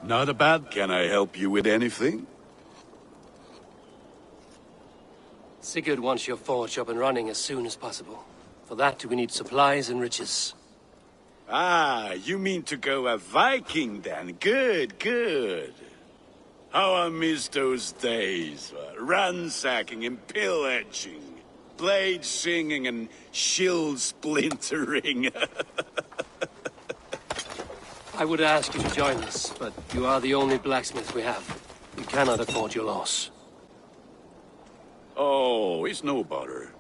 Not a bad. Can I help you with anything? Sigurd wants your forge up and running as soon as possible. For that, we need supplies and riches. Ah, you mean to go a Viking then? Good, good. How I miss those days. Ransacking and pillaging. Blade singing and shield splintering. I would ask you to join us, but you are the only blacksmith we have. You cannot afford your loss. Oh, it's no bother.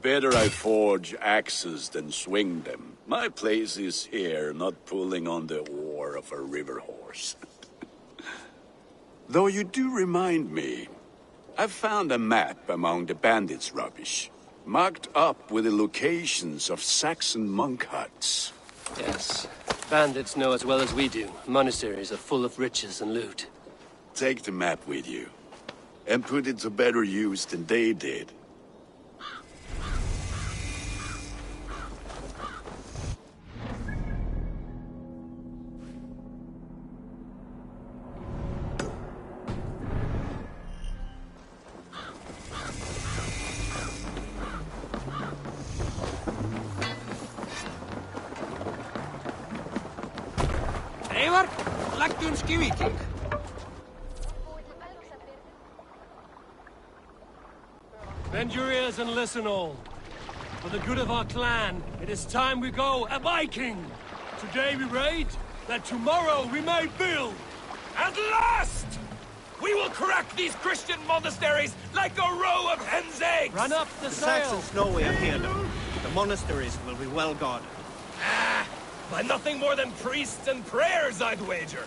Better I forge axes than swing them. My place is here, not pulling on the oar of a river horse. Though you do remind me, I found a map among the bandits' rubbish, marked up with the locations of Saxon monk huts. Yes. Bandits know as well as we do. Monasteries are full of riches and loot. Take the map with you, and put it to better use than they did. Eivor, læktunski viking. Bend your ears and listen all. For the good of our clan, it is time we go a Viking. Today we raid, that tomorrow we may build. At last! We will crack these Christian monasteries like a row of hen's eggs! Run up the The sail! Saxons know we have here them. The monasteries will be well guarded. Ah, by nothing more than priests and prayers, I'd wager.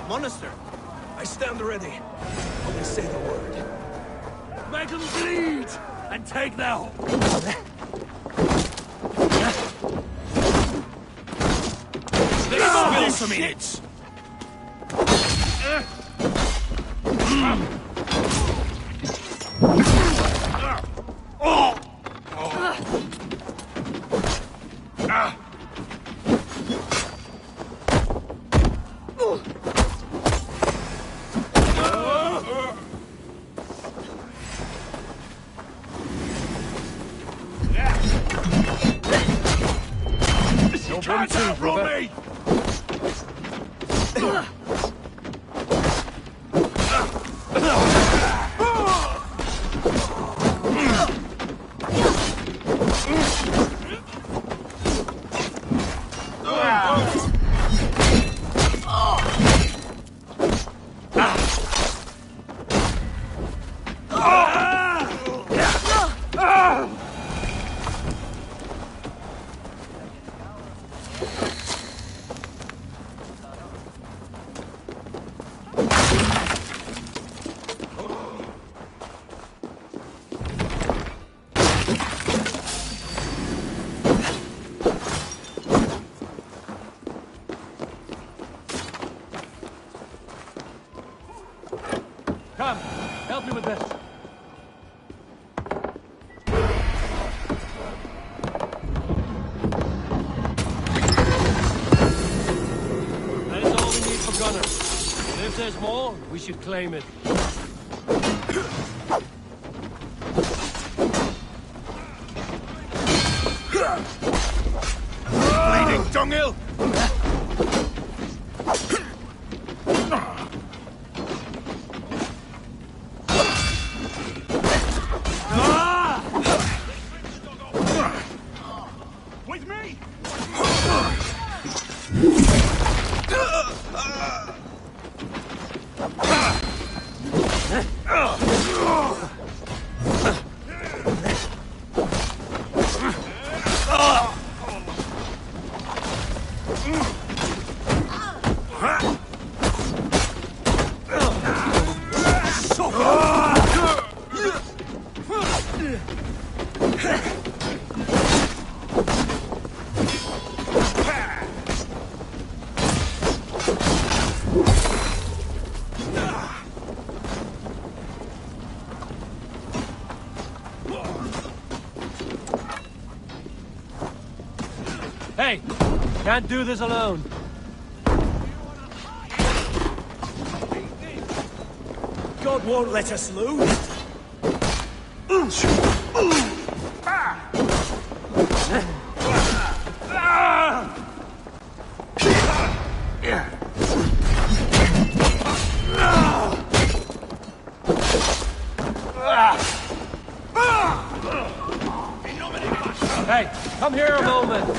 Monastery. I stand ready. Only say the word. Make them bleed! And take their hold! Spill some idiots! Catch out from me! Come, help me with this. That is all we need for Gunner. And if there's more, we should claim it. Hey! Can't do this alone. God won't let us lose. Hey, come here a moment.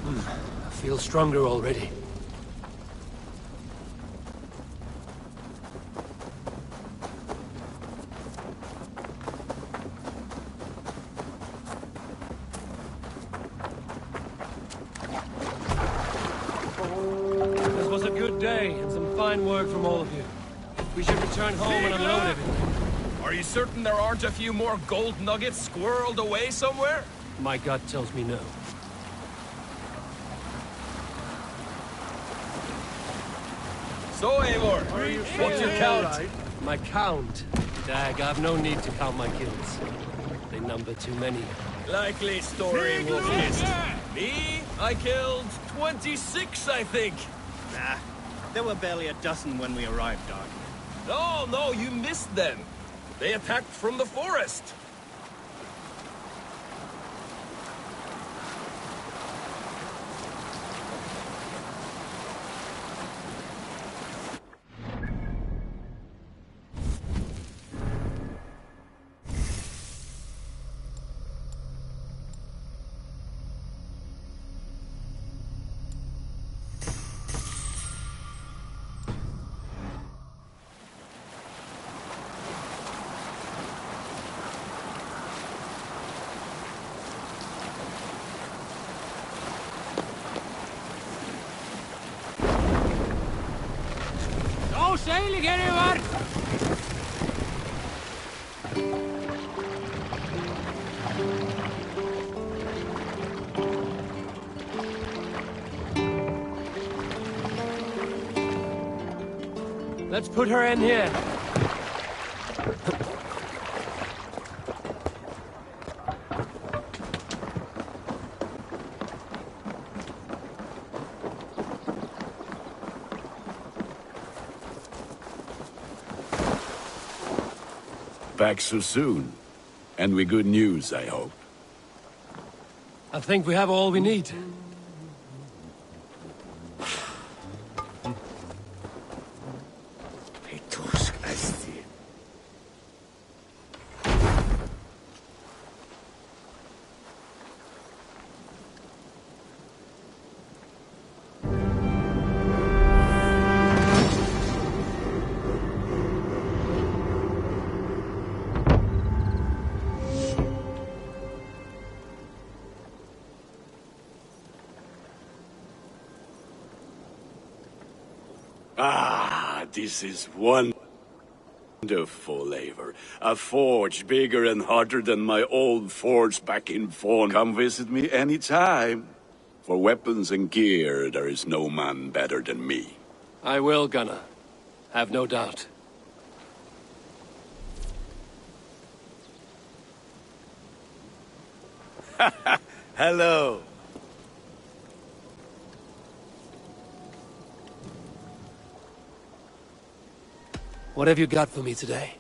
I feel stronger already. This was a good day and some fine work from all of you. We should return home and unload everything. Are you certain there aren't a few more gold nuggets squirreled away somewhere? My gut tells me no. So, Eivor, what's your count? My count? Dag, I've no need to count my kills. They number too many. Likely story, Wolfkist. Me? I killed 26, I think. Nah, there were barely a dozen when we arrived, Dog. No, you missed them. They attacked from the forest. Seilig, Eivor! Let's put her in here. Back so soon. And with good news, I hope. I think we have all we need. Ah, this is wonderful, Eivor. A forge bigger and hotter than my old forge back in Fawn. Come visit me anytime. For weapons and gear, there is no man better than me. I will, Gunnar. Have no doubt. Hello. What have you got for me today?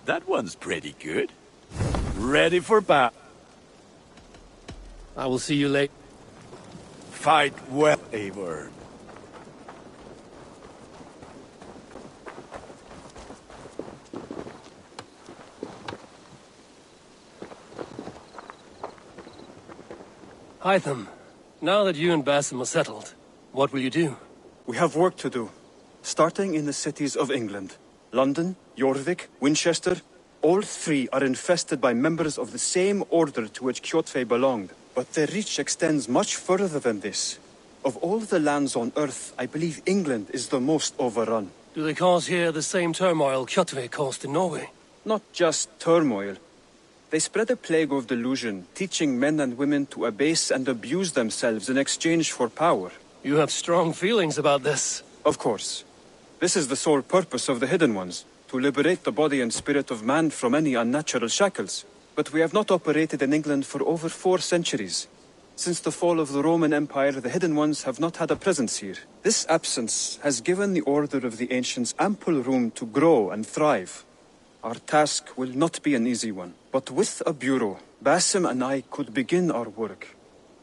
That one's pretty good. Ready for battle. I will see you late. Fight well, Eivor. Hytham, now that you and Basim are settled, what will you do? We have work to do, starting in the cities of England. London, Jorvik, Winchester, all three are infested by members of the same order to which Kjotve belonged. But their reach extends much further than this. Of all the lands on Earth, I believe England is the most overrun. Do they cause here the same turmoil Kjotve caused in Norway? Not just turmoil. They spread a plague of delusion, teaching men and women to abase and abuse themselves in exchange for power. You have strong feelings about this. Of course. This is the sole purpose of the Hidden Ones, to liberate the body and spirit of man from any unnatural shackles. But we have not operated in England for over 4 centuries. Since the fall of the Roman Empire, the Hidden Ones have not had a presence here. This absence has given the Order of the Ancients ample room to grow and thrive. Our task will not be an easy one, but with a bureau, Basim and I could begin our work.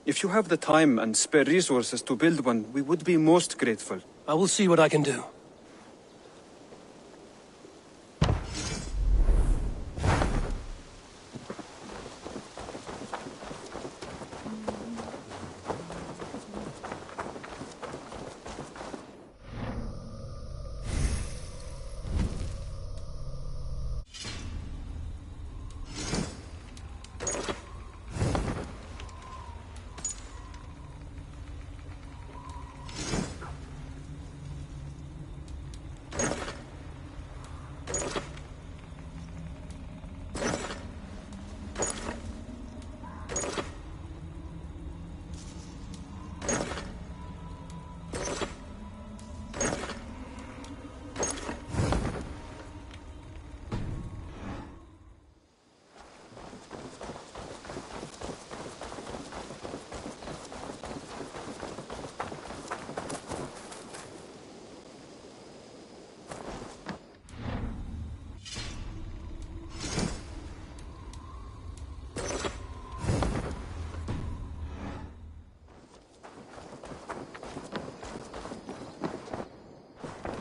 If you have the time and spare resources to build one, we would be most grateful. I will see what I can do.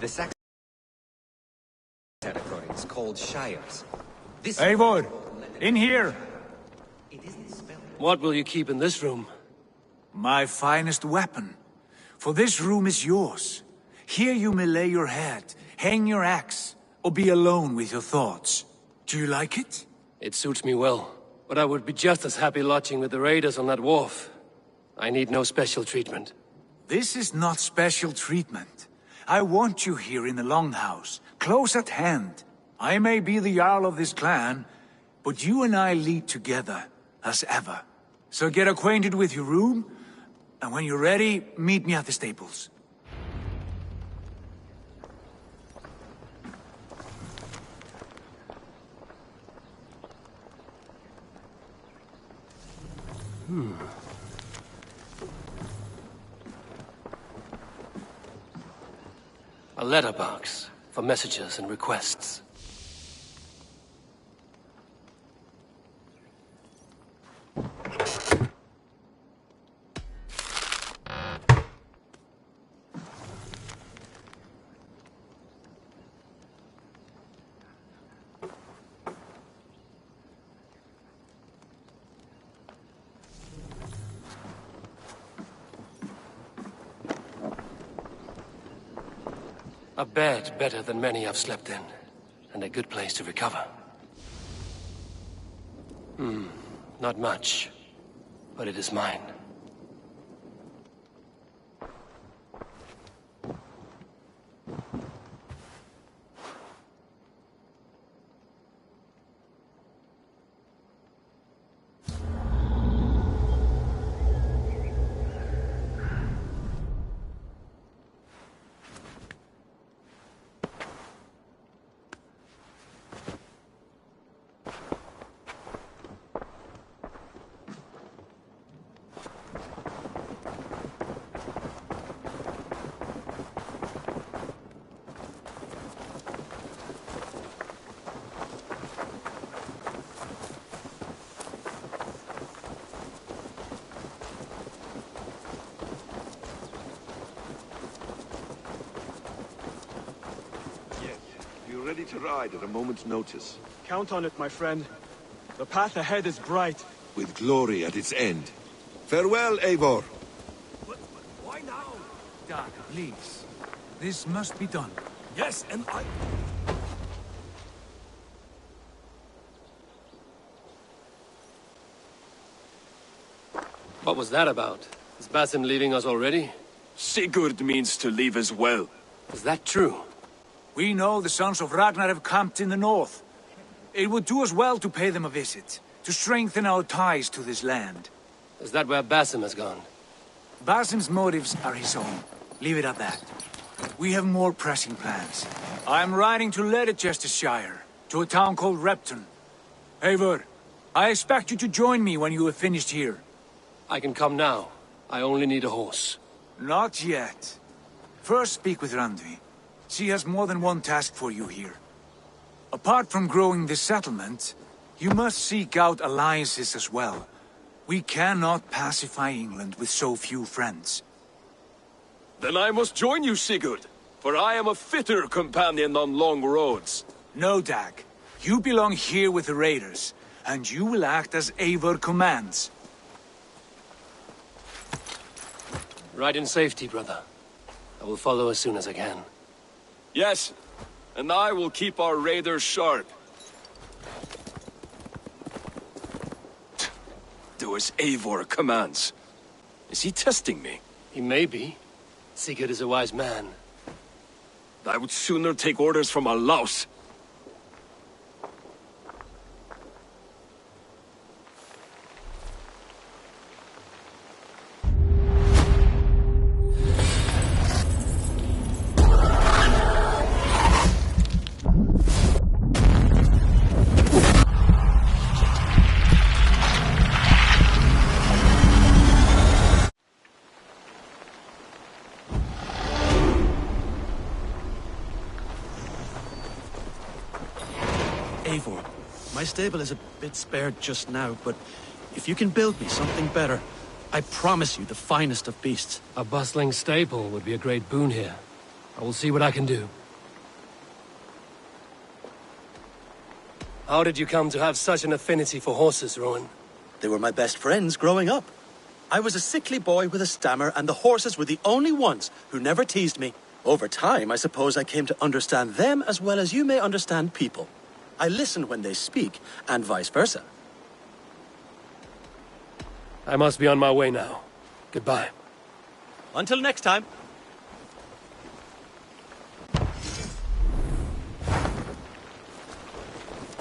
The Saxon territories called shires. This Eivor, in here! it isn't spelled. What will you keep in this room? My finest weapon. For this room is yours. Here you may lay your head, hang your axe, or be alone with your thoughts. Do you like it? It suits me well, but I would be just as happy lodging with the raiders on that wharf. I need no special treatment. This is not special treatment. I want you here in the Longhouse, close at hand. I may be the Jarl of this clan, but you and I lead together, as ever. So get acquainted with your room, and when you're ready, meet me at the stables. A letterbox for messages and requests. A bed better than many I've slept in, and a good place to recover. Not much, but it is mine. ready to ride at a moment's notice. Count on it, my friend. The path ahead is bright. With glory at its end. Farewell, Eivor. Why now? Dag, please. This must be done. Yes, and I... What was that about? Is Basim leaving us already? Sigurd means to leave as well. Is that true? We know the sons of Ragnar have camped in the north. It would do us well to pay them a visit, to strengthen our ties to this land. Is that where Basim has gone? Basim's motives are his own. Leave it at that. We have more pressing plans. I'm riding to Leicestershire, to a town called Repton. Eivor, I expect you to join me when you have finished here. I can come now. I only need a horse. Not yet. First speak with Randvi. She has more than one task for you here. Apart from growing this settlement, you must seek out alliances as well. We cannot pacify England with so few friends. Then I must join you, Sigurd, for I am a fitter companion on long roads. No, Dag. You belong here with the raiders, and you will act as Eivor commands. Ride in safety, brother. I will follow as soon as I can. Yes, and I will keep our raiders sharp. Do as Eivor commands. Is he testing me? He may be. Sigurd is a wise man. I would sooner take orders from a louse. Eivor, my stable is a bit spared just now, but if you can build me something better, I promise you the finest of beasts. A bustling stable would be a great boon here. I will see what I can do. How did you come to have such an affinity for horses, Rowan? They were my best friends growing up. I was a sickly boy with a stammer, and the horses were the only ones who never teased me. Over time, I suppose I came to understand them as well as you may understand people. I listen when they speak, and vice versa. I must be on my way now. Goodbye. Until next time.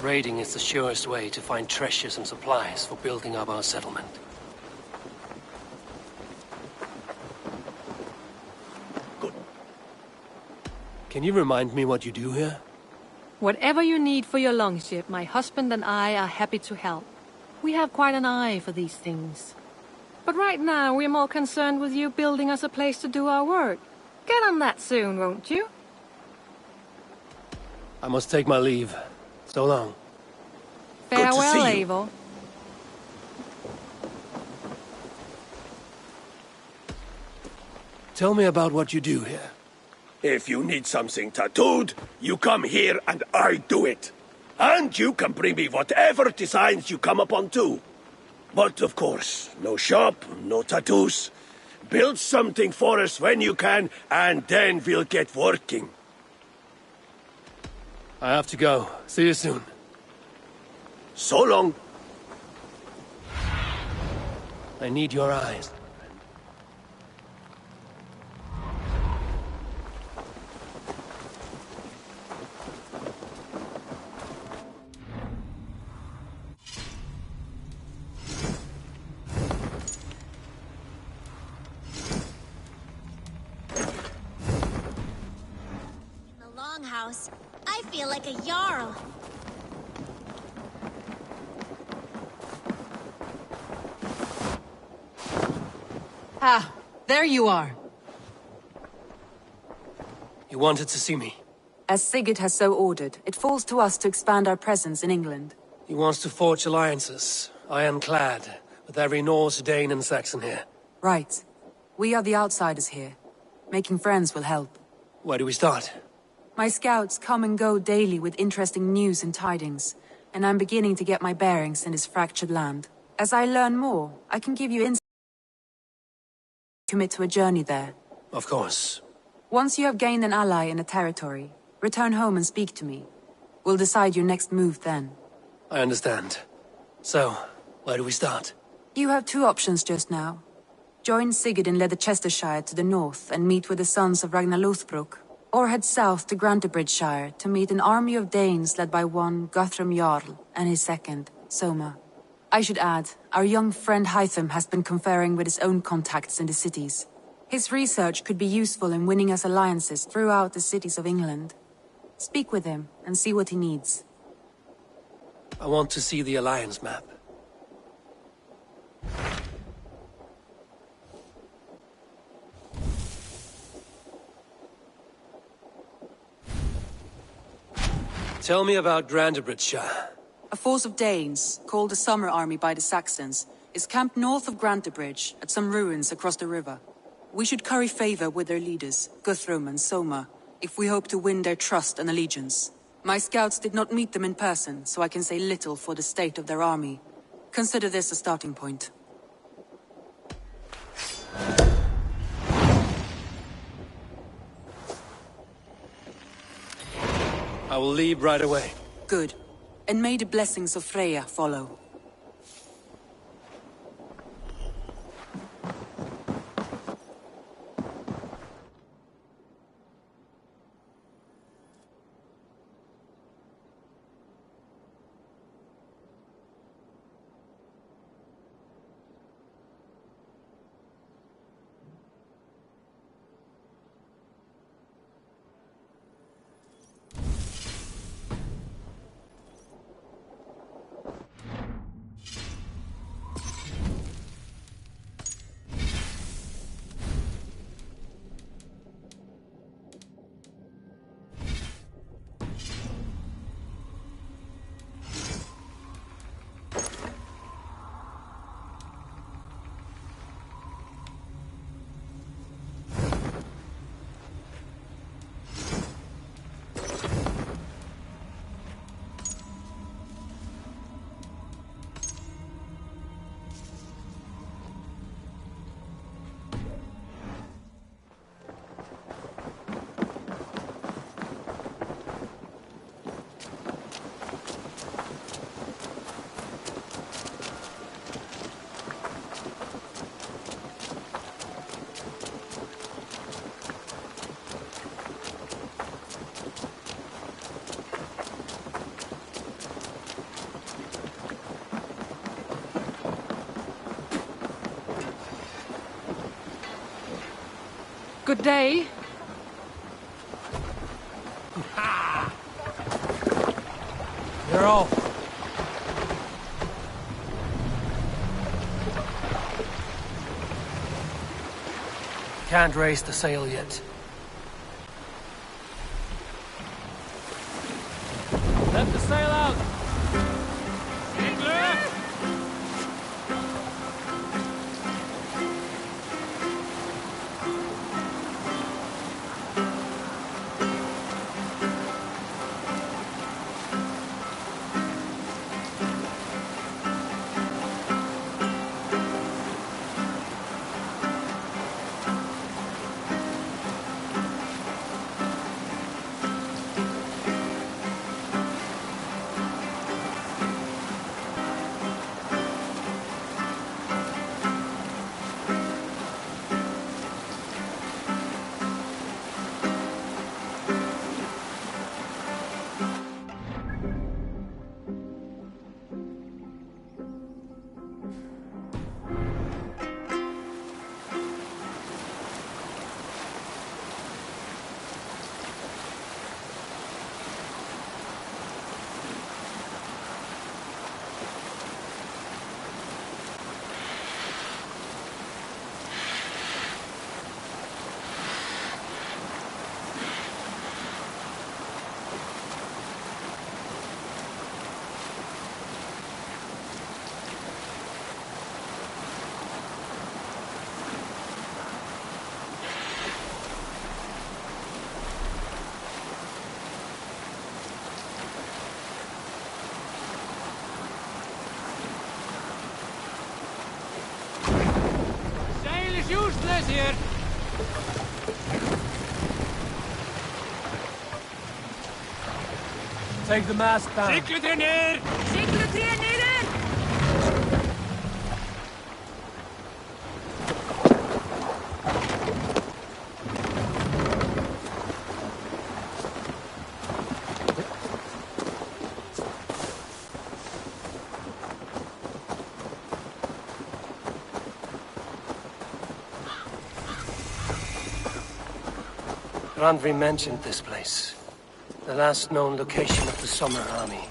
Raiding is the surest way to find treasures and supplies for building up our settlement. Good. Can you remind me what you do here? Whatever you need for your longship, my husband and I are happy to help. We have quite an eye for these things. But right now, we're more concerned with you building us a place to do our work. Get on that soon, won't you? I must take my leave. So long. Farewell, Eivor. Tell me about what you do here. If you need something tattooed, you come here and I do it. And you can bring me whatever designs you come upon too. But of course, no shop, no tattoos. Build something for us when you can, and then we'll get working. I have to go. See you soon. So long. I need your eyes. House. I feel like a Jarl. Ah, there you are. You wanted to see me? As Sigurd has so ordered, it falls to us to expand our presence in England. He wants to forge alliances, ironclad, with every Norse, Dane and Saxon here. Right. We are the outsiders here. Making friends will help. Where do we start? My scouts come and go daily with interesting news and tidings, and I'm beginning to get my bearings in this fractured land. As I learn more, I can give you insight. Commit to a journey there. Of course. Once you have gained an ally in a territory, return home and speak to me. We'll decide your next move then. I understand. So, where do we start? You have two options just now. Join Sigurd in Leicestershire to the north and meet with the sons of Ragnar Lothbrok, or head south to Grantebridgeshire to meet an army of Danes led by one Guthrum Jarl and his second, Soma. I should add, our young friend Hytham has been conferring with his own contacts in the cities. His research could be useful in winning us alliances throughout the cities of England. Speak with him and see what he needs. I want to see the Alliance map. Tell me about Grantebridgeshire. A force of Danes, called the Summer Army by the Saxons, is camped north of Grantebridge at some ruins across the river. We should curry favor with their leaders, Guthrum and Soma, if we hope to win their trust and allegiance. My scouts did not meet them in person, so I can say little for the state of their army. Consider this a starting point. I will leave right away. Good. And may the blessings of Freya follow. Good day. You're off. Can't raise the sail yet. Let the sail out! England! here! Take the mast down. Siglet ner! Siglet neder! Randvi mentioned this place. The last known location of the Summer Army.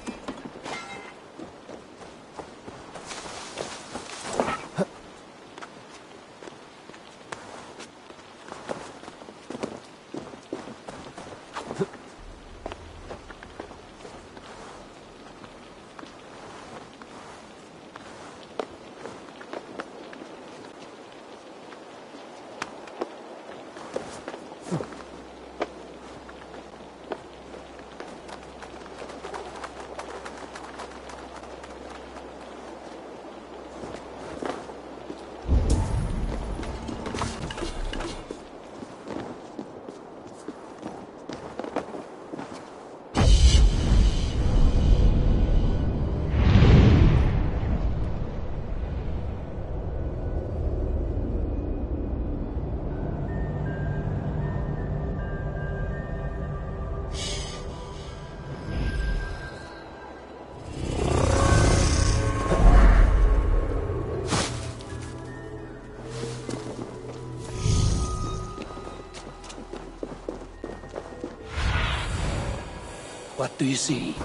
What do you see?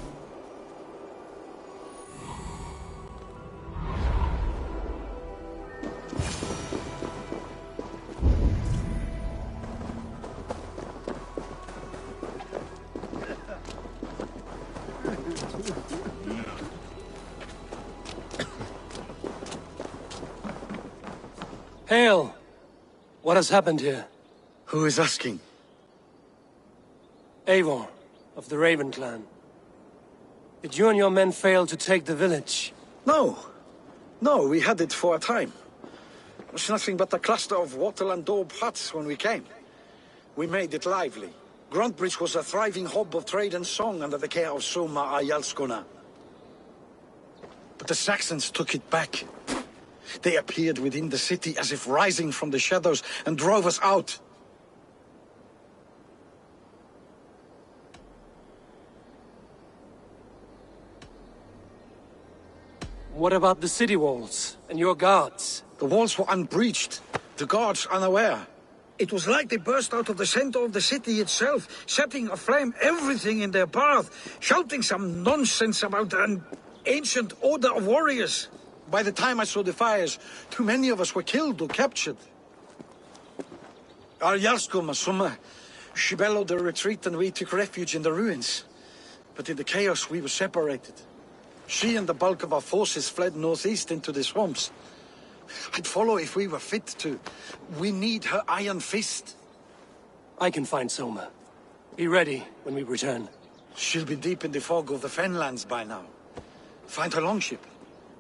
Hail! What has happened here? Who is asking? Eivor, of the Raven clan. Did you and your men fail to take the village? No. No, we had it for a time. It was nothing but a cluster of wattle and daub huts when we came. We made it lively. Gruntbridge was a thriving hub of trade and song under the care of Soma Ayalskona. But the Saxons took it back. They appeared within the city as if rising from the shadows and drove us out. What about the city walls and your guards? The walls were unbreached, the guards unaware. It was like they burst out of the center of the city itself, setting aflame everything in their path, shouting some nonsense about an ancient order of warriors. By the time I saw the fires, too many of us were killed or captured. Our Yarskoma, Summa, she bellowed a retreat and we took refuge in the ruins. But in the chaos we were separated. She and the bulk of our forces fled northeast into the swamps. I'd follow if we were fit to. We need her iron fist. I can find Soma. Be ready when we return. She'll be deep in the fog of the Fenlands by now. Find her longship.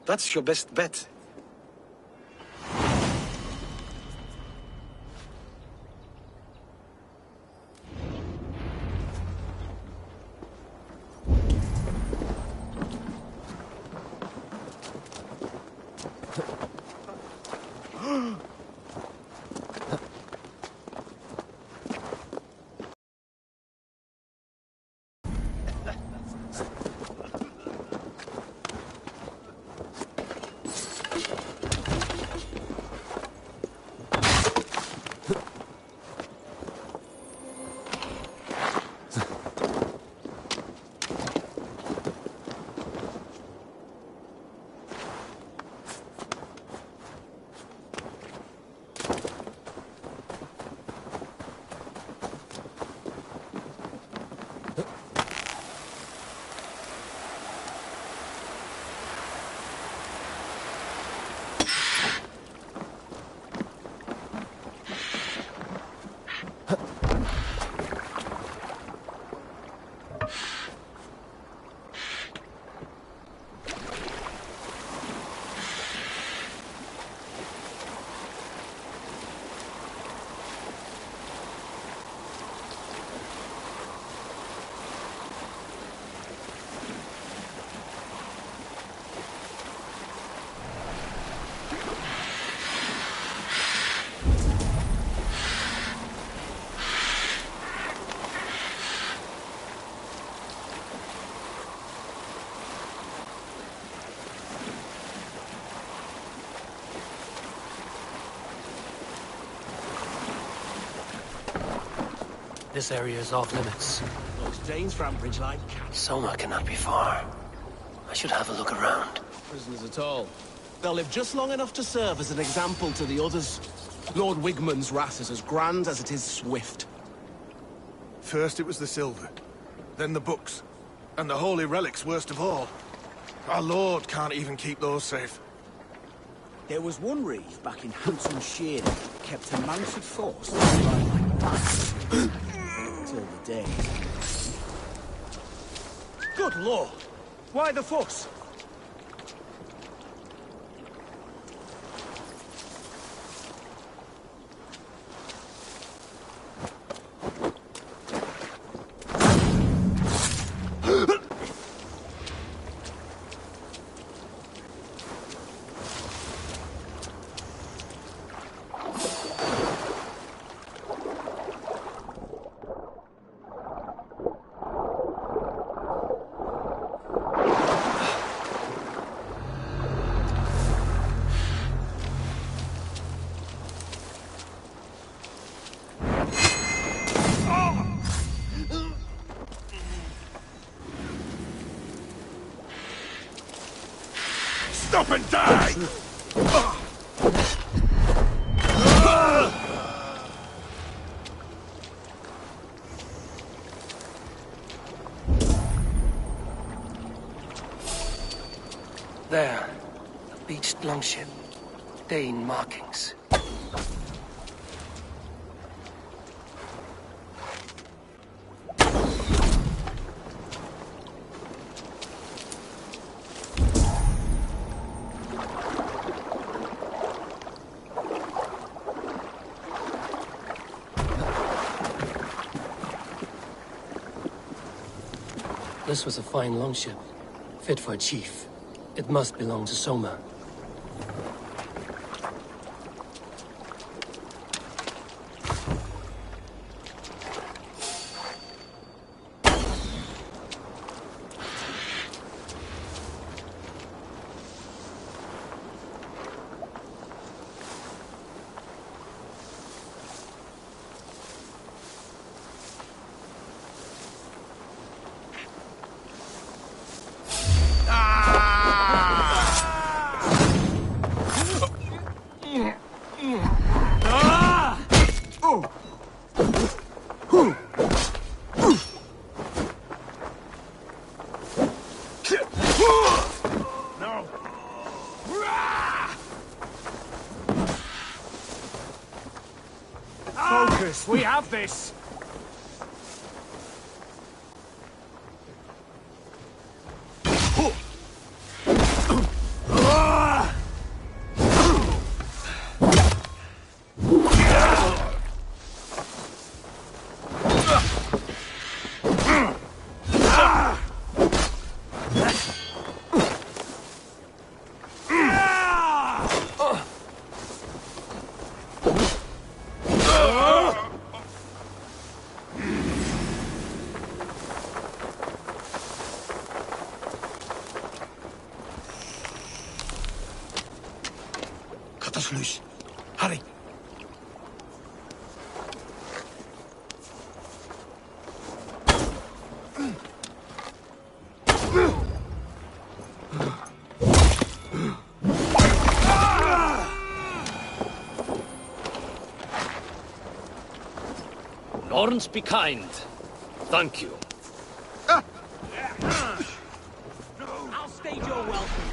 That's your best bet. This area is off limits. Those Danes from Bridge like Soma cannot be far. I should have a look around. prisoners at all. They'll live just long enough to serve as an example to the others. Lord Wigmund's wrath is as grand as it is swift. First it was the silver, then the books, and the holy relics worst of all. Our Lord can't even keep those safe. There was one reef back in Hamptonshire that kept a mounted force till the day. Good Lord! Why the fuss? Stop and die! There. A beached longship. Dane markings. This was a fine longship, fit for a chief. It must belong to Soma. Focus! We have this! Cut us loose. Hurry. Lawrence, be kind. Thank you. I'll stage your welcome.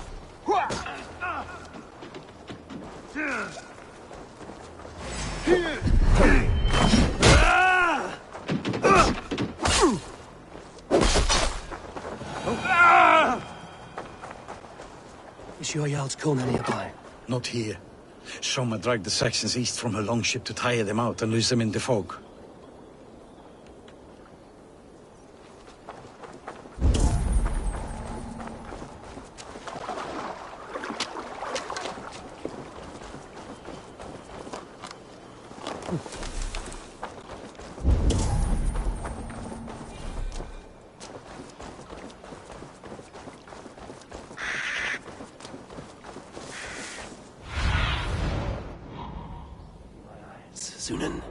Is your Jarl's Kona nearby? Not here. Soma dragged the Saxons east from her longship to tire them out and lose them in the fog. Sunan.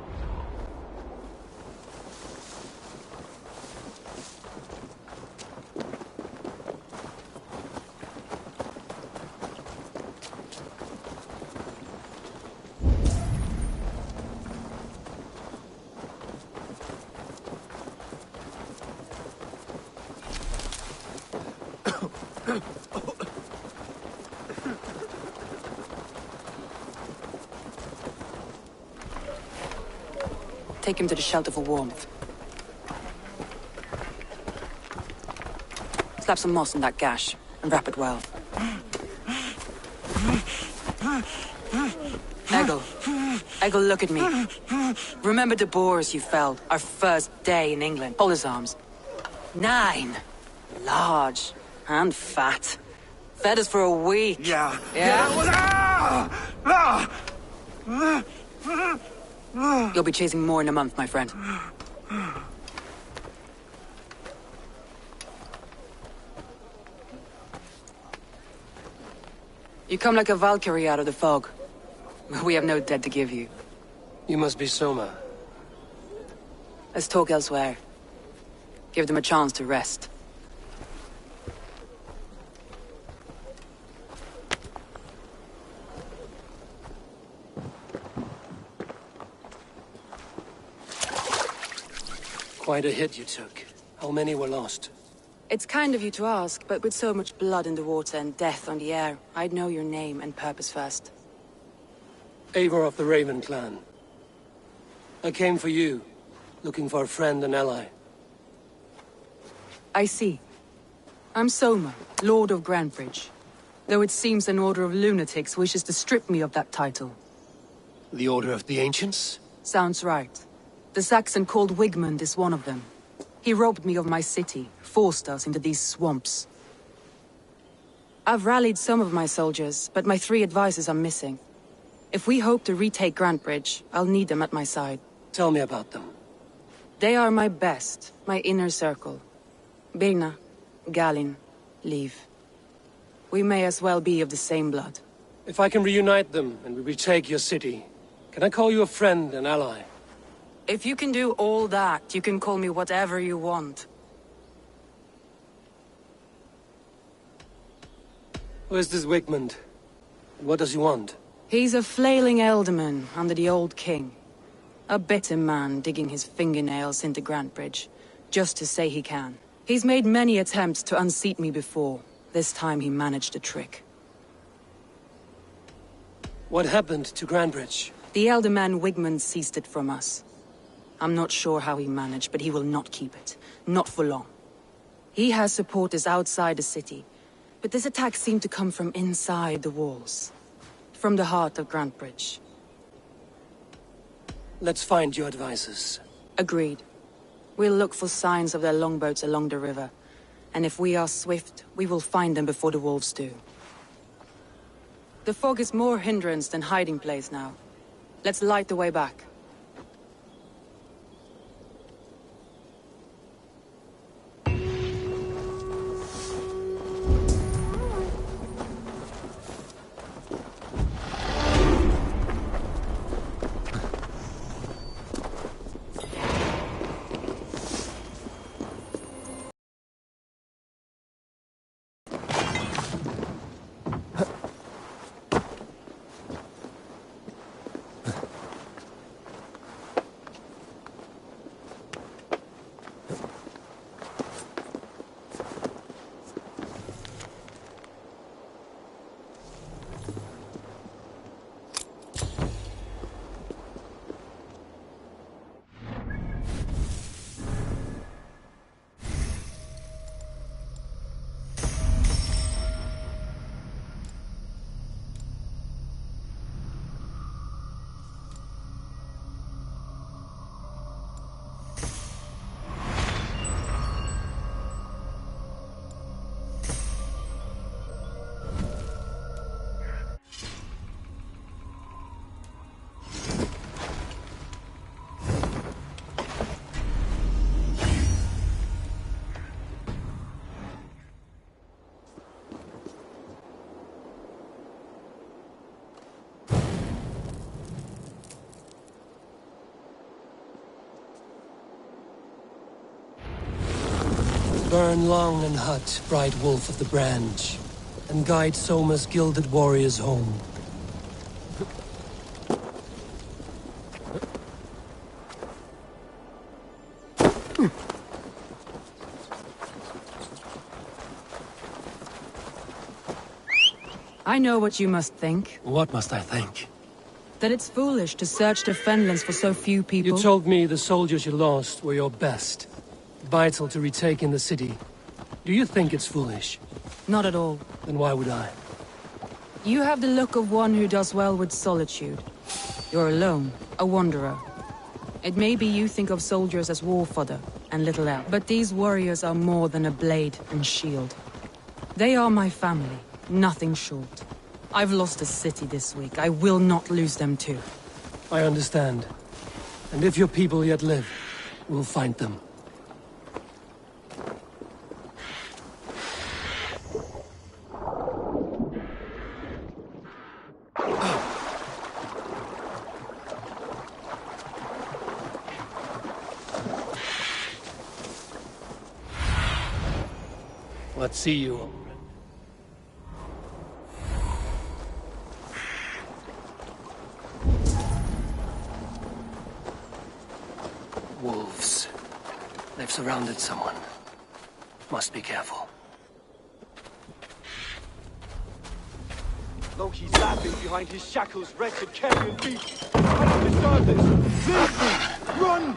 Take him to the shelter for warmth. Slap some moss in that gash, and wrap it well. Eggle, look at me. Remember the boars you felled, our first day in England? Hold his arms. 9. Large. And fat. Fed us for a week. Yeah. You'll be chasing more in a month, my friend. You come like a Valkyrie out of the fog. We have no dead to give you. You must be Soma. Let's talk elsewhere. Give them a chance to rest. Quite a hit you took. How many were lost? It's kind of you to ask, but with so much blood in the water and death on the air, I'd know your name and purpose first. Eivor of the Raven clan. I came for you, looking for a friend and ally. I see. I'm Soma, Lord of Grantebridge. Though it seems an order of lunatics wishes to strip me of that title. The Order of the Ancients? Sounds right. The Saxon called Wigmund is one of them. He robbed me of my city, forced us into these swamps. I've rallied some of my soldiers, but my 3 advisors are missing. If we hope to retake Grantebridge, I'll need them at my side. Tell me about them. They are my best, my inner circle. Birna, Galin, Liv. We may as well be of the same blood. If I can reunite them and we retake your city, can I call you a friend and ally? If you can do all that, you can call me whatever you want. Who is this Wigmund? And what does he want? He's a flailing elderman under the old king. A bitter man digging his fingernails into Grantebridge, just to say he can. He's made many attempts to unseat me before. This time he managed a trick. What happened to Grantebridge? The elder man Wigmund seized it from us. I'm not sure how he managed, but he will not keep it. Not for long. He has supporters outside the city, but this attack seemed to come from inside the walls. From the heart of Grantebridge. Let's find your advisors. Agreed. We'll look for signs of their longboats along the river. And if we are swift, we will find them before the wolves do. The fog is more hindrance than hiding place now. Let's light the way back. Burn long and hot, bright wolf of the branch, and guide Soma's gilded warriors home. I know what you must think. What must I think? That it's foolish to search the Fenlands for so few people. You told me the soldiers you lost were your best. Vital to retaking the city. Do you think it's foolish? Not at all. Then why would I? You have the look of one who does well with solitude. You're alone, a wanderer. It may be you think of soldiers as war fodder and little else, but these warriors are more than a blade and shield. They are my family, nothing short. I've lost a city this week. I will not lose them too. I understand. And if your people yet live, we'll find them. Let's see you. Wolves. They've surrounded someone. Must be careful. Though he's laughing behind his shackles, wretched carrion beast. I cannot disturb this. Leave me! Run!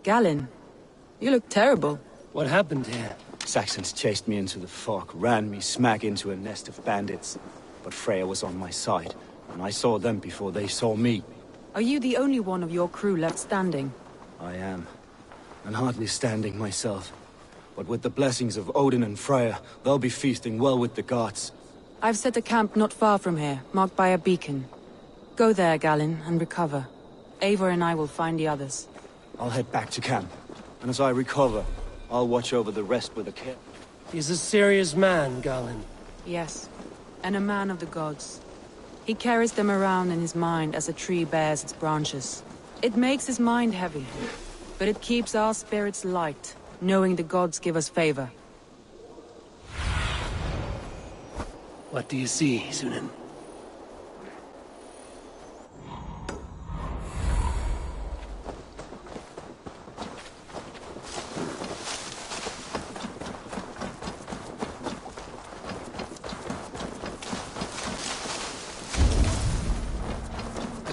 Galen, you look terrible. What happened here? Saxons chased me into the fog, ran me smack into a nest of bandits. But Freya was on my side, and I saw them before they saw me. Are you the only one of your crew left standing? I am, and hardly standing myself. But with the blessings of Odin and Freya, they'll be feasting well with the gods. I've set a camp not far from here, marked by a beacon. Go there, Galen, and recover. Eivor and I will find the others. I'll head back to camp, and as I recover, I'll watch over the rest with a care. He's a serious man, Galen. Yes, and a man of the gods. He carries them around in his mind as a tree bears its branches. It makes his mind heavy, but it keeps our spirits light, knowing the gods give us favor. What do you see, Sunan?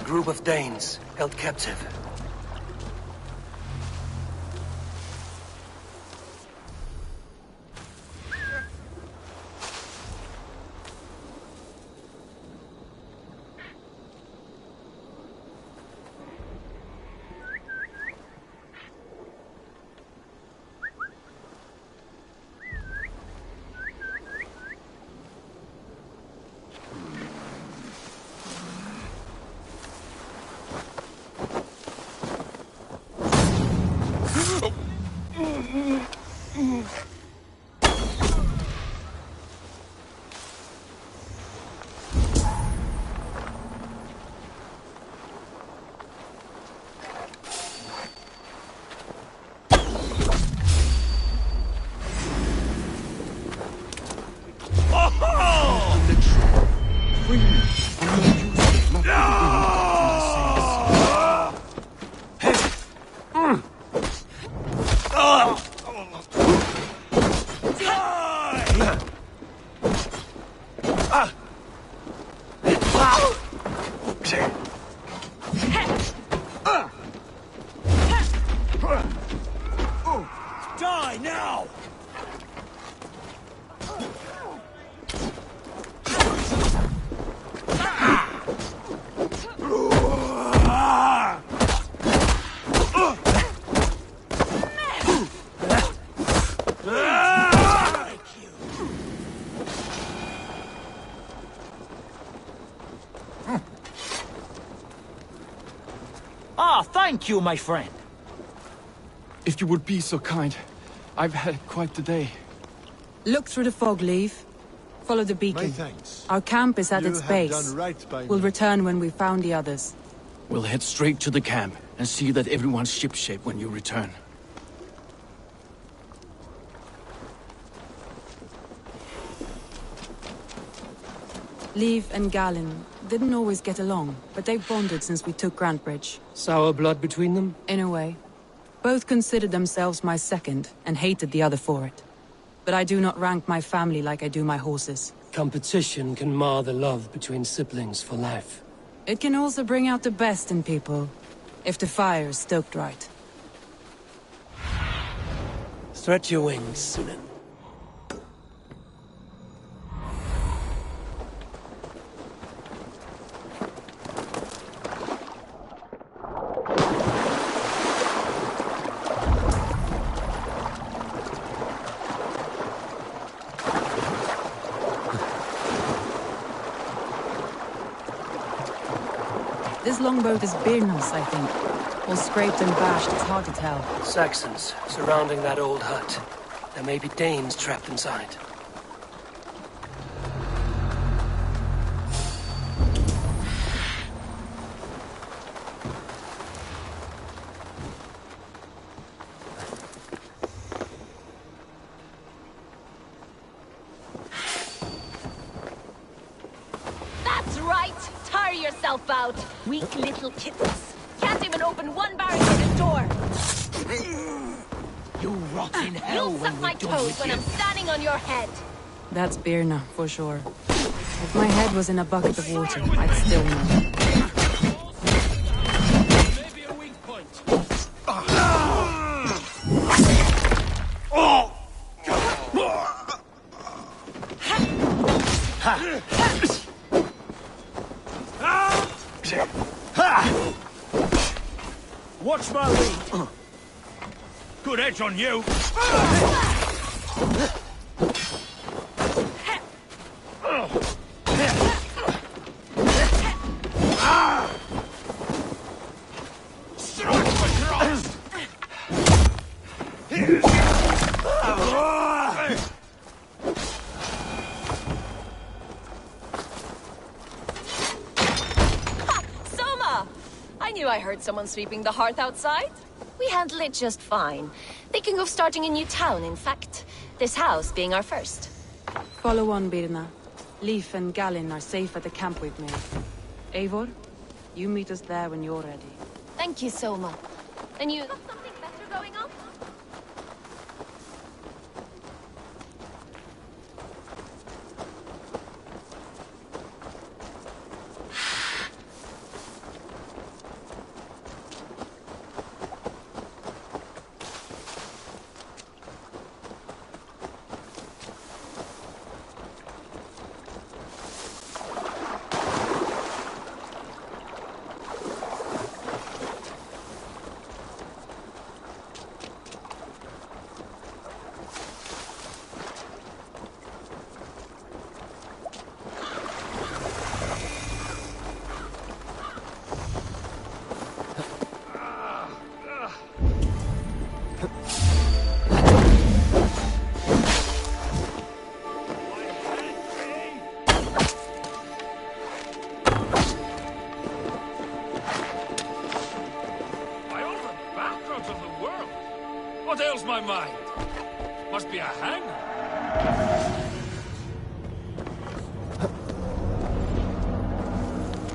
Group of Danes held captive. die now! Thank you, my friend. If you would be so kind. I've had quite the day. Look through the fog, Leaf. Follow the beacon. My thanks. Our camp is at You its have base. done right by We'll me. return when we've found the others. We'll head straight to the camp and see that everyone's shipshape when you return. Leif and Galen didn't always get along, but they've bonded since we took Grantbridge. Sour blood between them? In a way. Both considered themselves my second, and hated the other for it. But I do not rank my family like I do my horses. Competition can mar the love between siblings for life. It can also bring out the best in people, if the fire is stoked right. Stretch your wings, Sunan. This longboat is Birna's, I think. All scraped and bashed, it's hard to tell. Saxons surrounding that old hut. There may be Danes trapped inside. That's right! Tire yourself out! Weak little kittens. Can't even open one barricaded door! You rot in hell You'll when suck we're my done toes with when you. I'm standing on your head! That's Birna, for sure. If my head was in a bucket of water, I'd still know. Watch my lead! Good edge on you! I heard someone sweeping the hearth outside. We handle it just fine. Thinking of starting a new town, in fact. This house being our first. Follow on, Birna. Leif and Galen are safe at the camp we've made. Eivor, you meet us there when you're ready. Thank you so much. And you got something better going on? What ails my mind? Must be a hang?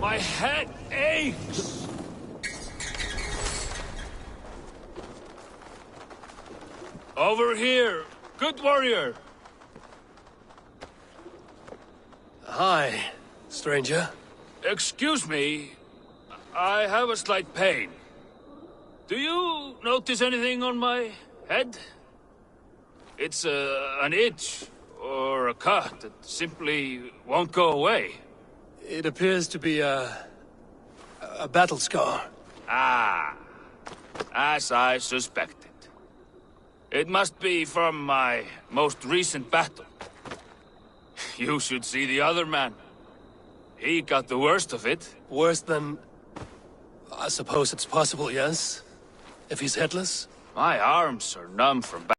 My head aches! Over here! Good warrior! Hi, stranger. Excuse me. I have a slight pain. Do you notice anything on my head? It's an itch or a cut that simply won't go away. It appears to be a battle scar. Ah, as I suspected. It must be from my most recent battle. You should see the other man. He got the worst of it. Worse than... I suppose it's possible, yes? If he's headless? My arms are numb from battle.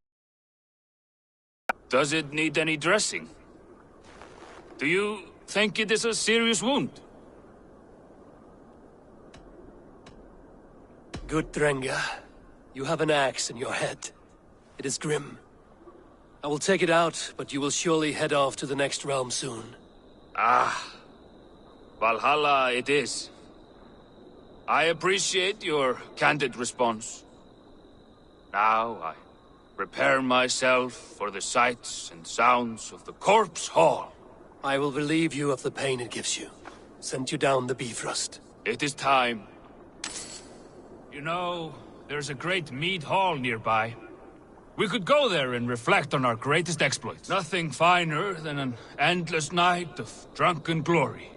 Does it need any dressing? Do you think it is a serious wound? Good, Drenga. You have an axe in your head. It is grim. I will take it out, but you will surely head off to the next realm soon. Ah, Valhalla it is. I appreciate your candid response. Now I prepare myself for the sights and sounds of the Corpse Hall. I will relieve you of the pain it gives you. Send you down the Bifrost. It is time. You know, there's a great mead hall nearby. We could go there and reflect on our greatest exploits. Nothing finer than an endless night of drunken glory.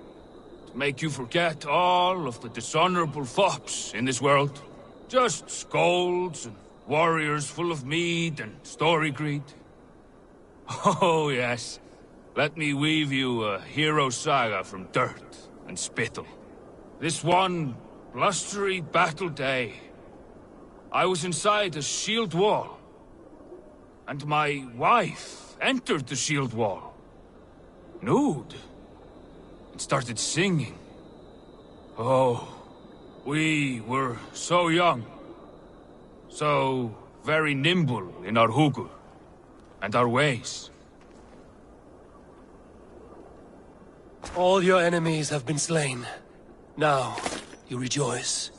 To make you forget all of the dishonorable fops in this world. Just scolds and warriors full of mead and story greed. Oh, yes. Let me weave you a hero saga from dirt and spittle. This one blustery battle day, I was inside a shield wall. And my wife entered the shield wall, nude, and started singing. Oh, we were so young, so very nimble in our hugur and our ways. All your enemies have been slain. Now, you rejoice.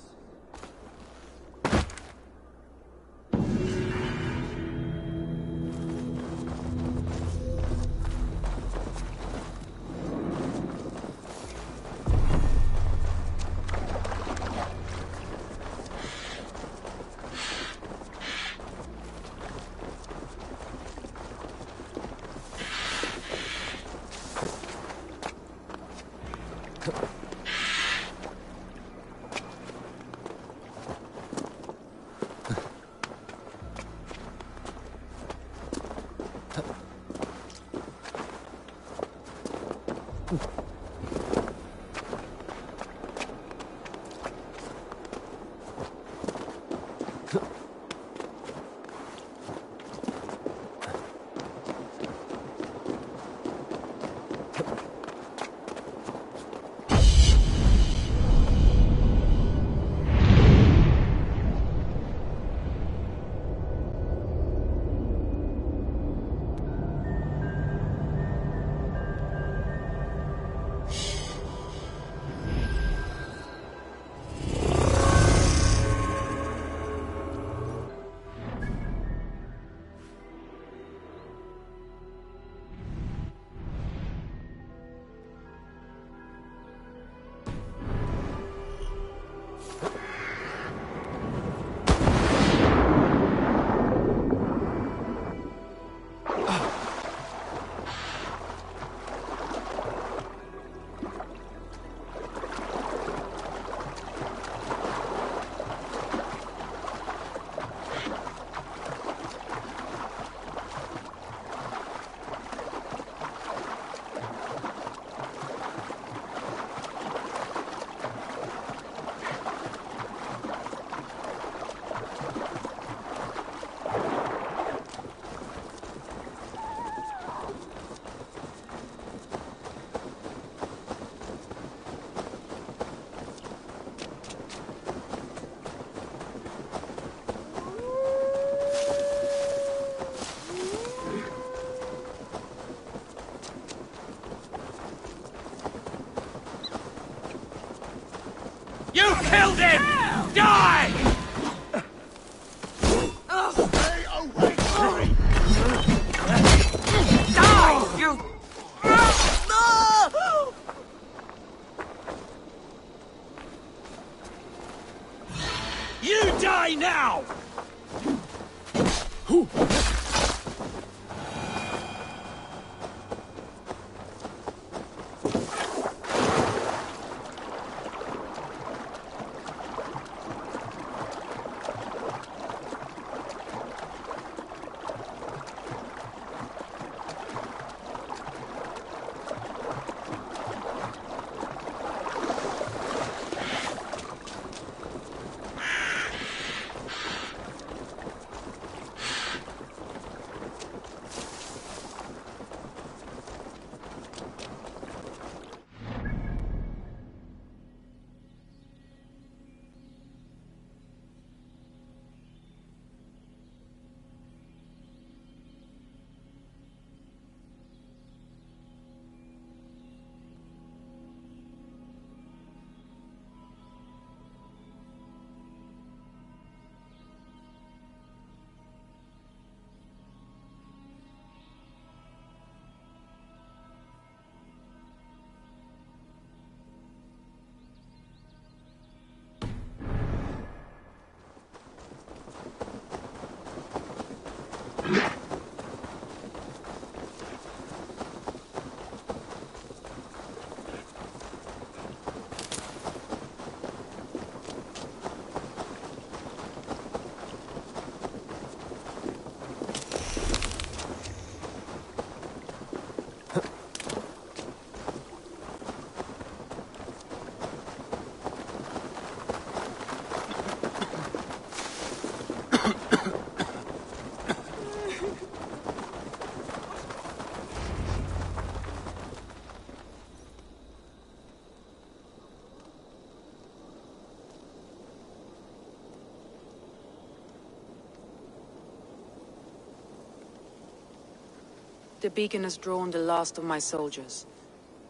The beacon has drawn the last of my soldiers.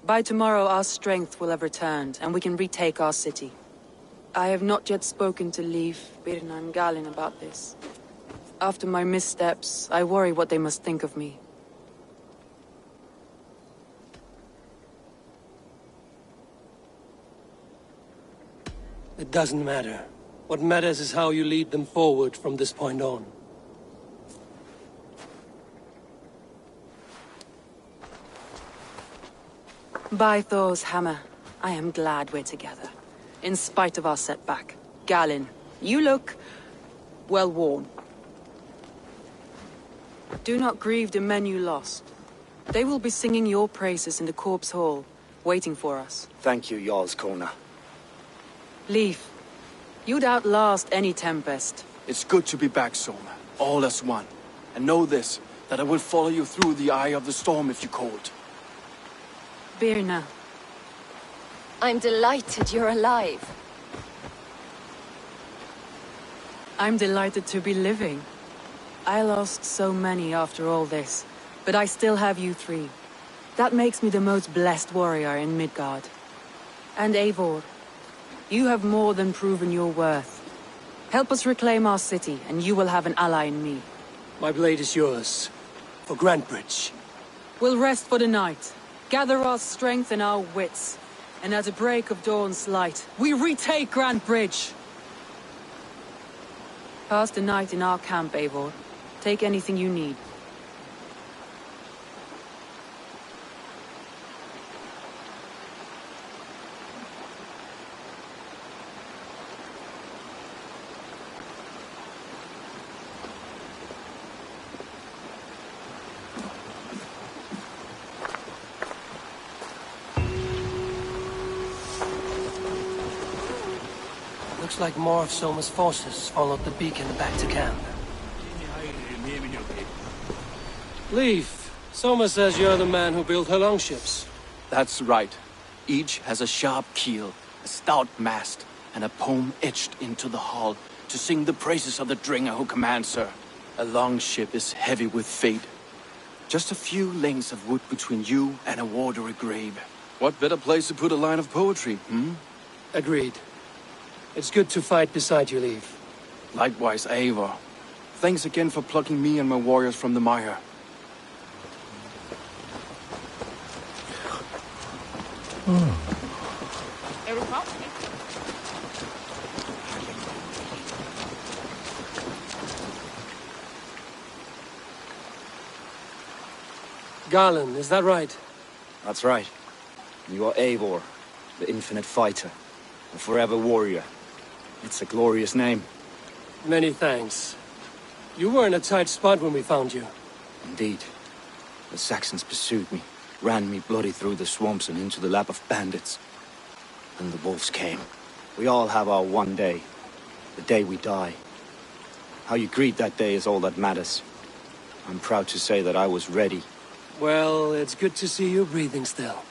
By tomorrow our strength will have returned, and we can retake our city. I have not yet spoken to Leif, Birna and Galin about this. After my missteps, I worry what they must think of me. It doesn't matter. What matters is how you lead them forward from this point on. By Thor's hammer, I am glad we're together. In spite of our setback. Galin, you look well worn. Do not grieve the men you lost. They will be singing your praises in the corpse hall, waiting for us. Thank you, Jarl's Kona. Leif, you'd outlast any tempest. It's good to be back, Soma. All as one. And know this, that I will follow you through the eye of the storm if you call it. Birna. I'm delighted you're alive. I'm delighted to be living. I lost so many after all this, but I still have you three. That makes me the most blessed warrior in Midgard. And Eivor, you have more than proven your worth. Help us reclaim our city, and you will have an ally in me. My blade is yours. For Grantebridge. We'll rest for the night. Gather our strength and our wits. And at the break of dawn's light, we retake Grantebridge! Pass the night in our camp, Eivor. Take anything you need. Looks like more of Soma's forces followed the beacon back to camp. Leif, Soma says you're the man who built her longships. That's right. Each has a sharp keel, a stout mast, and a poem etched into the hull to sing the praises of the Dringer who commands her. A longship is heavy with fate. Just a few lengths of wood between you and a watery grave. What better place to put a line of poetry, hmm? Agreed. It's good to fight beside you, Leif. Likewise, Eivor. Thanks again for plucking me and my warriors from the mire. Garland, is that right? That's right. You are Eivor, the infinite fighter, a forever warrior. It's a glorious name. Many thanks. You were in a tight spot when we found you. Indeed. The Saxons pursued me, ran me bloody through the swamps and into the lap of bandits. And the wolves came. We all have our one day. The day we die. How you greet that day is all that matters. I'm proud to say that I was ready. Well, it's good to see you breathing still.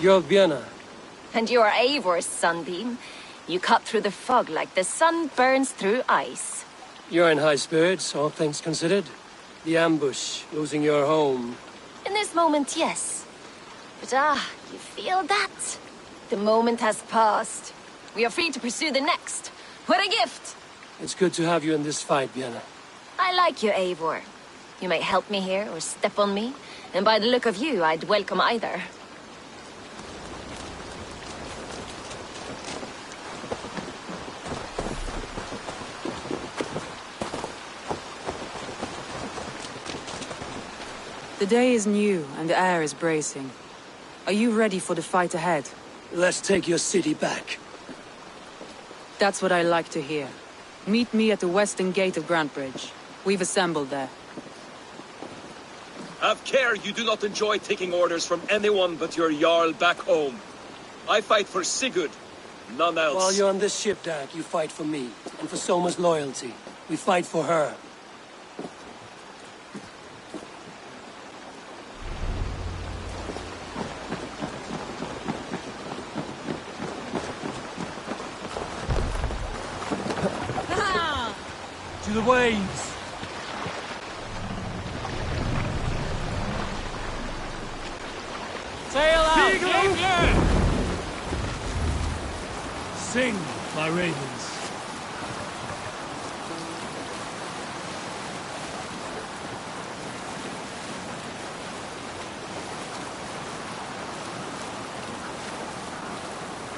You're Birna. And you're Eivor's sunbeam. You cut through the fog like the sun burns through ice. You're in high spirits, all things considered. The ambush, losing your home. In this moment, yes. But you feel that? The moment has passed. We are free to pursue the next. What a gift! It's good to have you in this fight, Birna. I like you, Eivor. You may help me here or step on me, and by the look of you, I'd welcome either. The day is new, and the air is bracing. Are you ready for the fight ahead? Let's take your city back. That's what I like to hear. Meet me at the western gate of Grantebridge. We've assembled there. Have care you do not enjoy taking orders from anyone but your Jarl back home. I fight for Sigurd, none else. While you're on this ship, Dag, you fight for me, and for Soma's loyalty. We fight for her. To the waves! Sail out! Seagull! Sing, my ravens.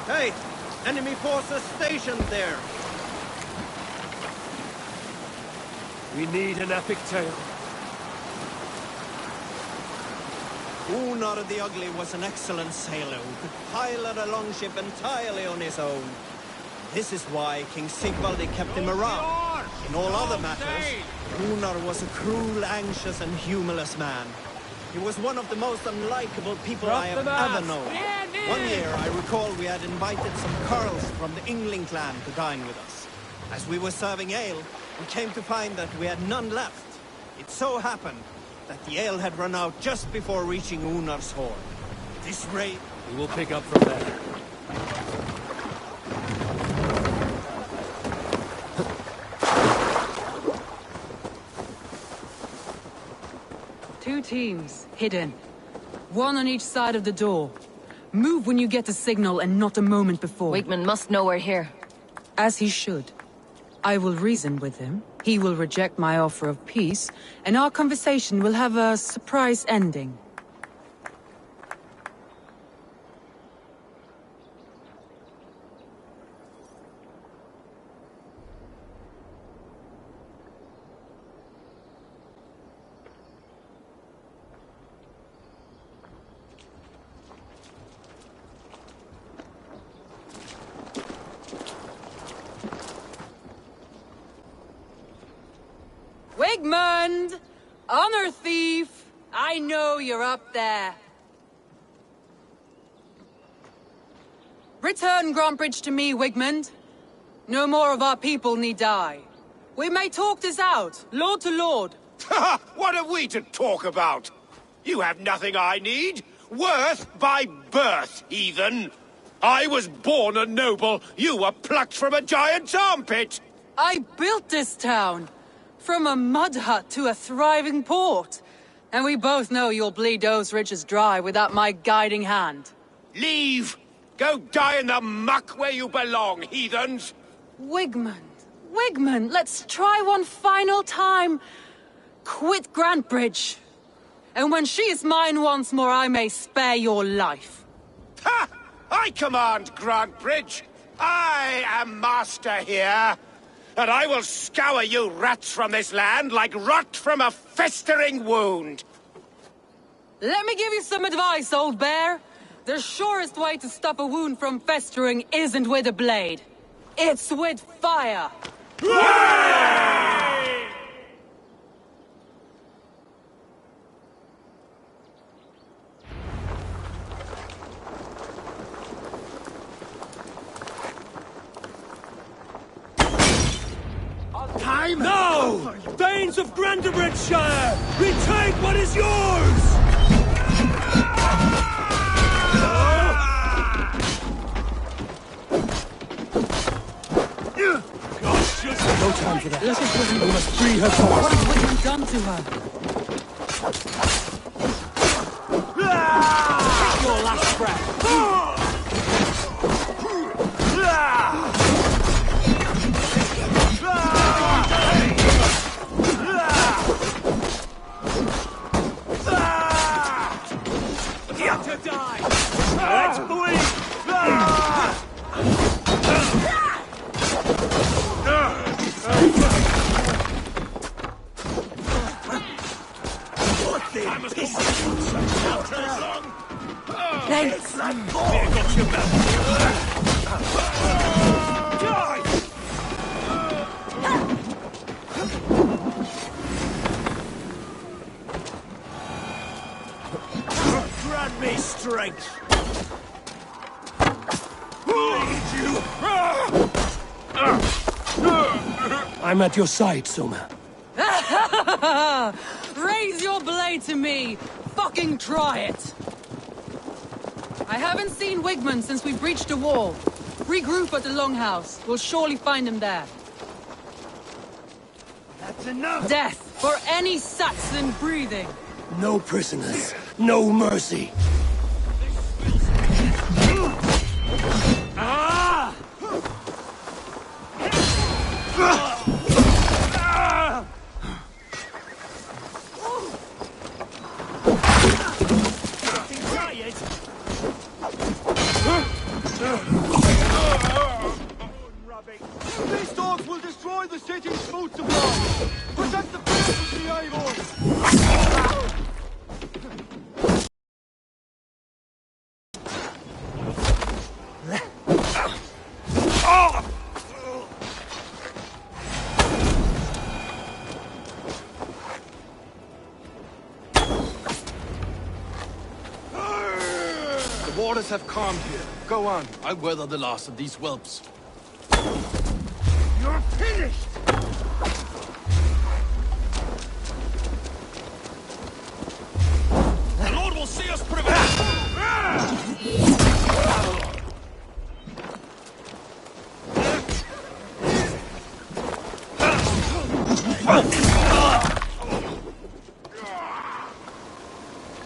Hey! Enemy forces stationed there! We need an epic tale. Unar the Ugly was an excellent sailor who could pilot a longship entirely on his own. This is why King Sigvaldi kept him around. In all other matters, Unar was a cruel, anxious and humorless man. He was one of the most unlikable people I have ever known. One year, I recall we had invited some Carls from the Yngling clan to dine with us. As we were serving ale, we came to find that we had none left. It so happened that the ale had run out just before reaching Unar's Horn. This raid... We will pick up from there. Two teams, hidden. One on each side of the door. Move when you get the signal and not a moment before. Wigman must know we're here. As he should. I will reason with him. He will reject my offer of peace, and our conversation will have a surprise ending. Wigmund! Honor thief! I know you're up there. Return Grantebridge to me, Wigmund. No more of our people need die. We may talk this out, lord to lord. What are we to talk about? You have nothing I need. Worth by birth, heathen. I was born a noble. You were plucked from a giant's armpit. I built this town. From a mud hut to a thriving port. And we both know you'll bleed those riches dry without my guiding hand. Leave! Go die in the muck where you belong, heathens! Wigmund, let's try one final time. Quit Grantebridge. And when she is mine once more, I may spare your life. Ha! I command Grantebridge. I am master here. And I will scour you rats from this land like rot from a festering wound. Let me give you some advice, old bear. The surest way to stop a wound from festering isn't with a blade. It's with fire. Time now! Danes of Grantebridgeshire! Retake what is yours! Gosh, just no time for that. Let us listen. We must free her force. What has Wigmund done to her? Take your last breath! To die! Let's bleed! I must I'm at your side, Soma. Raise your blade to me! Fucking try it! I haven't seen Wigman since we breached the wall. Regroup at the Longhouse. We'll surely find him there. That's enough! Death for any Saxon breathing! No prisoners, no mercy. Ah! These dogs will destroy the city's food supply! Protect the pillars of the Eivor! The waters have calmed here. Go on. I'll weather the loss of these whelps. You're finished! The Lord will see us prevail!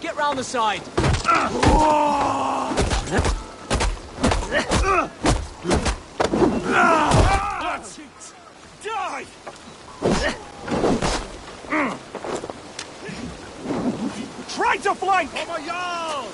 Get round the side. That's it! Die! Try to flank! Come on, y'all!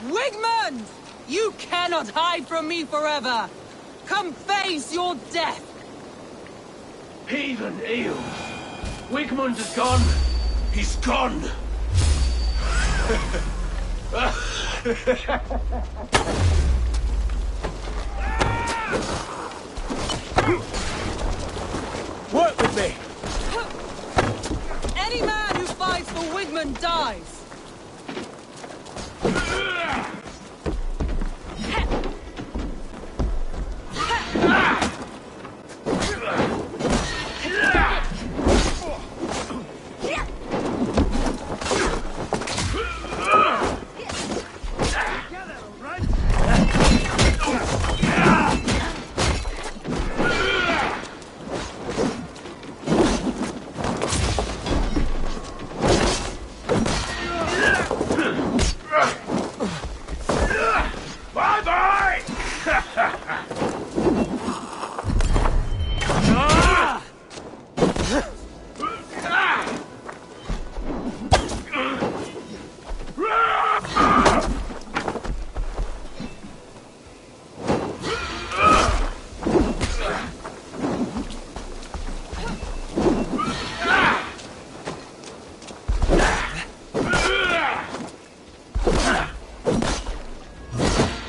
Wigman! You cannot hide from me forever! Come face your death! Heathen eels. Wigmund is gone. He's gone. Work with me! Any man who fights for Wigman dies!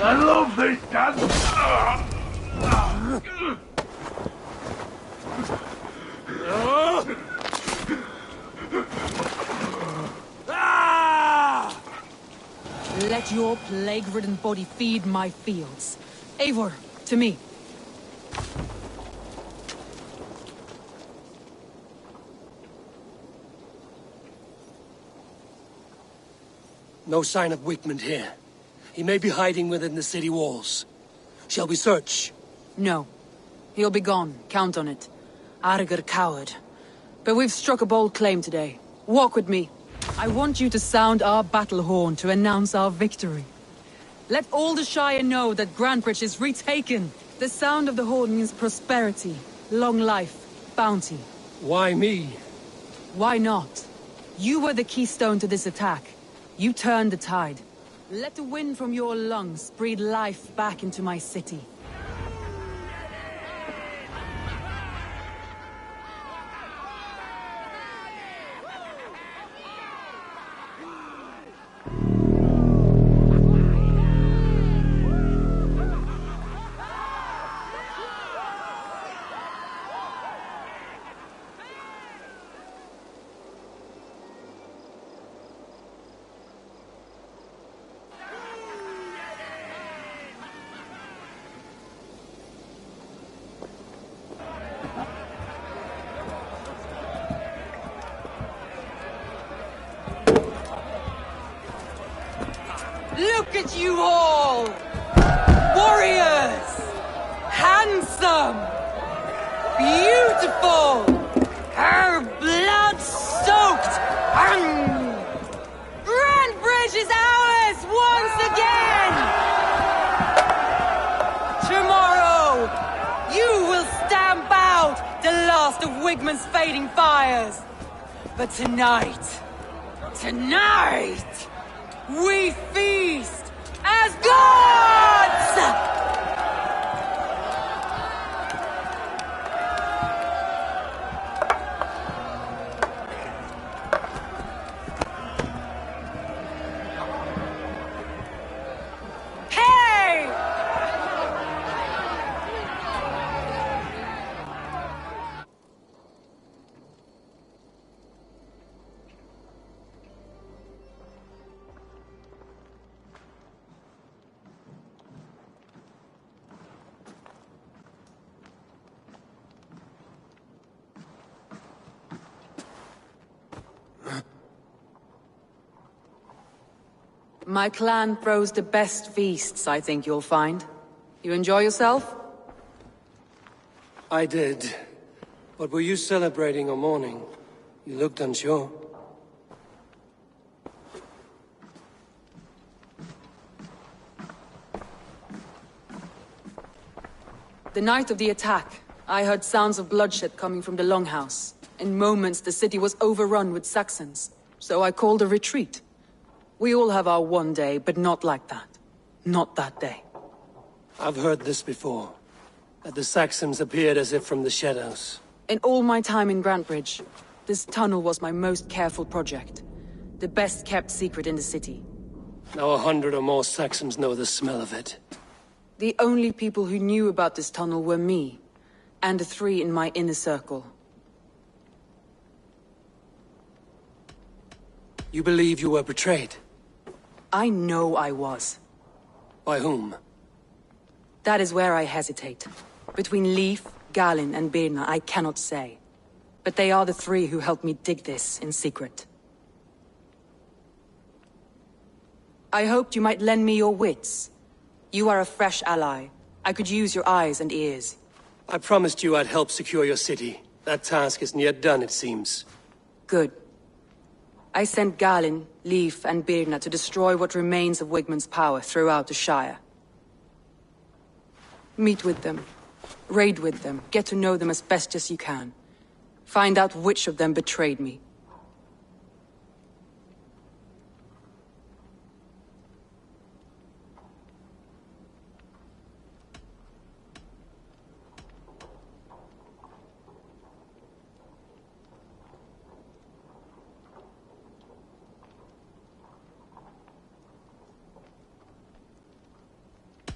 I love this dance. Let your plague-ridden body feed my fields. Eivor, to me. No sign of Wigmund here. He may be hiding within the city walls. Shall we search? No. He'll be gone. Count on it. Arger coward. But we've struck a bold claim today. Walk with me. I want you to sound our battle horn to announce our victory. Let all the Shire know that Grantebridge is retaken. The sound of the horn means prosperity, long life, bounty. Why me? Why not? You were the keystone to this attack. You turned the tide. Let the wind from your lungs breathe life back into my city. Look at you all! Warriors! Handsome! Beautiful! Her blood-soaked! Grandbridge is ours once again! Tomorrow, you will stamp out the last of Wigman's fading fires. But tonight, we feast as gods! My clan throws the best feasts, I think you'll find. You enjoy yourself? I did. But were you celebrating or mourning? You looked unsure. The night of the attack, I heard sounds of bloodshed coming from the Longhouse. In moments, the city was overrun with Saxons, so I called a retreat. We all have our one day, but not like that. Not that day. I've heard this before. That the Saxons appeared as if from the shadows. In all my time in Grantbridge, this tunnel was my most careful project. The best kept secret in the city. Now 100 or more Saxons know the smell of it. The only people who knew about this tunnel were me, and the 3 in my inner circle. You believe you were betrayed? I know I was. By whom? That is where I hesitate. Between Leif, Galin, and Birna, I cannot say. But they are the 3 who helped me dig this in secret. I hoped you might lend me your wits. You are a fresh ally. I could use your eyes and ears. I promised you I'd help secure your city. That task isn't yet done, it seems. Good. I sent Galin, Leif, and Birna to destroy what remains of Wigman's power throughout the Shire. Meet with them. Raid with them. Get to know them as best as you can. Find out which of them betrayed me.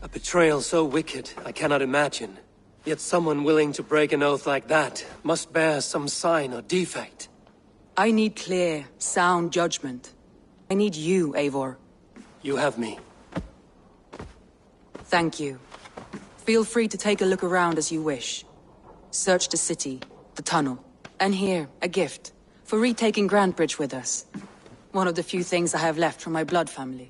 A betrayal so wicked, I cannot imagine. Yet someone willing to break an oath like that must bear some sign or defect. I need clear, sound judgment. I need you, Eivor. You have me. Thank you. Feel free to take a look around as you wish. Search the city, the tunnel, and here, a gift, for retaking Grantbridge with us. One of the few things I have left from my blood family.